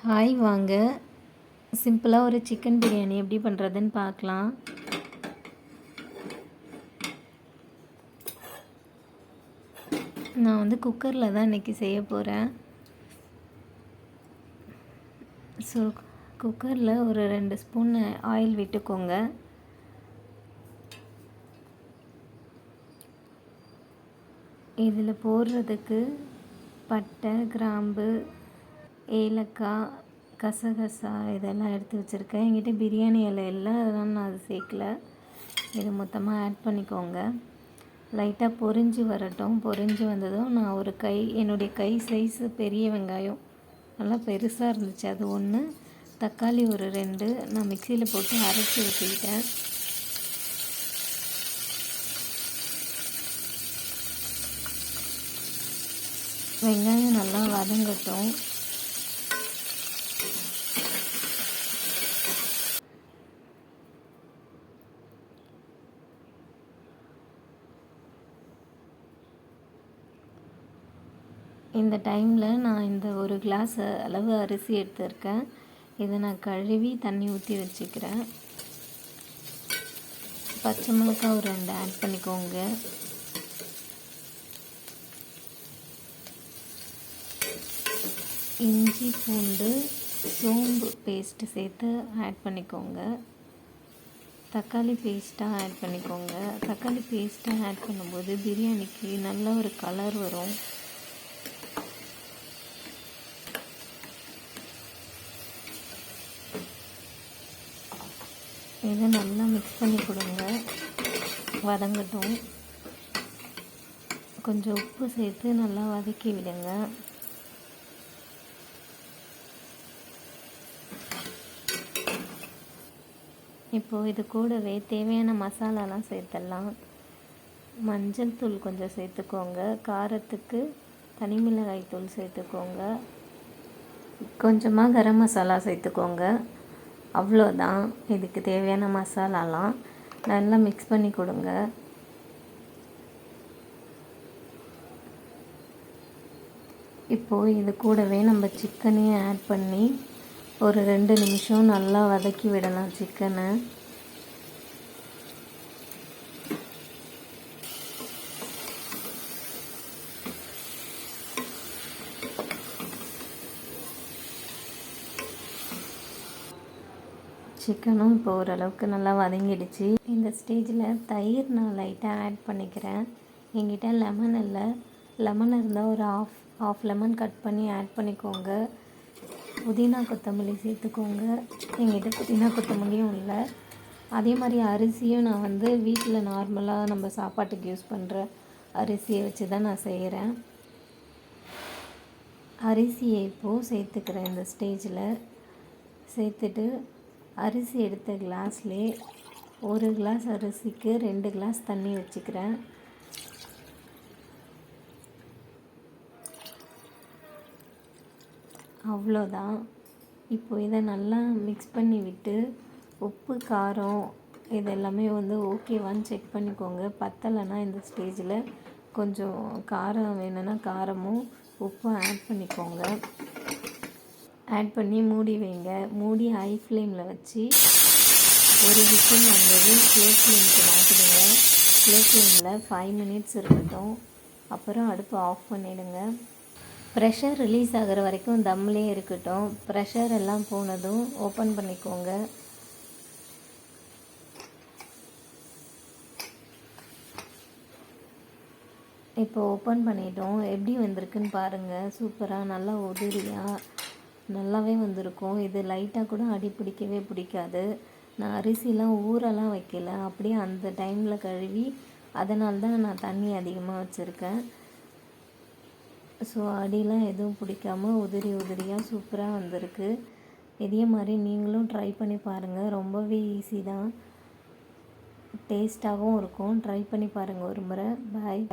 Hi வாங்க, சிம்பிளாக ஒரு சிக்கன் பிரியாணி எப்படி பண்ணுறதுன்னு பார்க்கலாம். நான் வந்து குக்கரில் தான் இன்றைக்கி செய்ய போகிறேன். ஸோ குக்கரில் ஒரு 2 ஸ்பூன் ஆயில் விட்டுக்கோங்க. இதில் போடுறதுக்கு பட்டை, கிராம்பு, ஏலக்காய், கசகசா இதெல்லாம் எடுத்து வச்சுருக்கேன். என்கிட்ட பிரியாணி இலை இல்லை, அதனால் நான் அது சேர்க்கல. இது மொத்தமாக ஆட் பண்ணிக்கோங்க. லைட்டாக பொரிஞ்சு வரட்டும். பொரிஞ்சு வந்ததும் நான் ஒரு என்னுடைய கை சைஸு பெரிய வெங்காயம் நல்லா பெருசாக இருந்துச்சு, அது 1, தக்காளி ஒரு 2 நான் மிக்சியில் போட்டு அரைச்சி ஊற்றிக்கிட்டேன். வெங்காயம் நல்லா வதங்கட்டும். இந்த டைமில் நான் இந்த ஒரு கிளாஸ் அளவு அரிசி எடுத்துருக்கேன். இதை நான் கழுவி தண்ணி ஊற்றி வச்சுக்கிறேன். பச்சை மிளகாய் ஒரு 2 ஆட் பண்ணிக்கோங்க. இஞ்சி, பூண்டு, சோம்பு பேஸ்ட்டு சேர்த்து ஆட் பண்ணிக்கோங்க. தக்காளி பேஸ்ட்டாக ஆட் பண்ணிக்கோங்க. தக்காளி பேஸ்ட்டாக ஆட் பண்ணும்போது பிரியாணிக்கு நல்ல ஒரு கலர் வரும். இதை நல்லா மிக்ஸ் பண்ணி கொடுங்க, வதங்கட்டும். கொஞ்சம் உப்பு சேர்த்து நல்லா வதக்கி விடுங்க. இப்போது இது கூடவே தேவையான மசாலாலாம் சேர்த்துடலாம். மஞ்சள் தூள் கொஞ்சம் சேர்த்துக்கோங்க. காரத்துக்கு தனி மிளகாய் தூள் சேர்த்துக்கோங்க. கொஞ்சமாக கரம் மசாலா சேர்த்துக்கோங்க. அவ்வளோதான், இதுக்கு தேவையான மசாலாலாம் நல்லா மிக்ஸ் பண்ணி கொடுங்க. இப்போது இது கூடவே நம்ம சிக்கனையும் ஆட் பண்ணி ஒரு 2 நிமிஷம் நல்லா வதக்கி விடலாம் சிக்கனை. சிக்கனும் இப்போ ஓரளவுக்கு நல்லா வதங்கிடுச்சு. இந்த ஸ்டேஜில் தயிர் நான் லைட்டாக ஆட் பண்ணிக்கிறேன். என்கிட்ட லெமன் இல்லை, லெமன் இருந்தால் ஒரு ஆஃப் லெமன் கட் பண்ணி ஆட் பண்ணிக்கோங்க. புதினா கொத்தமல்லி சேர்த்துக்கோங்க. என்கிட்ட புதினா கொத்தமல்லியும் இல்லை. அதே மாதிரி அரிசியும் நான் வந்து வீட்டில் நார்மலாக நம்ம சாப்பாட்டுக்கு யூஸ் பண்ணுற அரிசியை வச்சு தான் நான் செய்கிறேன். அரிசியை இப்போது சேர்த்துக்கிறேன். இந்த ஸ்டேஜில் சேர்த்துட்டு அரிசி எடுத்த கிளாஸ்லேயே 1 கிளாஸ் அரிசிக்கு 2 கிளாஸ் தண்ணி வச்சுக்கிறேன். அவ்வளோதான். இப்போ இதை நல்லா மிக்ஸ் பண்ணி விட்டு உப்பு, காரம் இதெல்லாமே வந்து ஓகேவான்னு செக் பண்ணிக்கோங்க. பத்தலைன்னா இந்த ஸ்டேஜில் கொஞ்சம் காரம் வேணும்னா காரமும் உப்பும் ஆட் பண்ணிக்கோங்க. ஆட் பண்ணி மூடி வைங்க. மூடி ஹை ஃப்ளேமில் வச்சு ஒரு விசில் வந்தது ஸ்லோ ஃப்ளேமுக்கு மாற்றிடுங்க. ஸ்லோ ஃப்ளேமில் 5 மினிட்ஸ் இருக்கட்டும். அப்புறம் அடுப்பு ஆஃப் பண்ணிவிடுங்க. ப்ரெஷர் ரிலீஸ் ஆகிற வரைக்கும் தம்லேயே இருக்கட்டும். ப்ரெஷர் எல்லாம் போனதும் ஓப்பன் பண்ணிக்கோங்க. இப்போ ஓப்பன் பண்ணிட்டோம். எப்படி வந்திருக்குன்னு பாருங்கள். சூப்பராக நல்லா உதிரியாக நல்லாவே வந்திருக்கும். இது லைட்டாக கூட அடி பிடிக்கவே பிடிக்காது. நான் அரிசிலாம் ஊரெல்லாம் வைக்கல, அப்படியே அந்த டைமில் கழுவி அதனால தான் நான் தண்ணி அதிகமாக வச்சுருக்கேன். ஸோ அடிலாம் எதுவும் பிடிக்காமல் உதிரியாக சூப்பராக வந்திருக்கு. இதே மாதிரி நீங்களும் ட்ரை பண்ணி பாருங்கள். ரொம்பவே ஈஸி தான், டேஸ்ட்டாகவும் இருக்கும். ட்ரை பண்ணி பாருங்கள் ஒரு முறை. பாய்.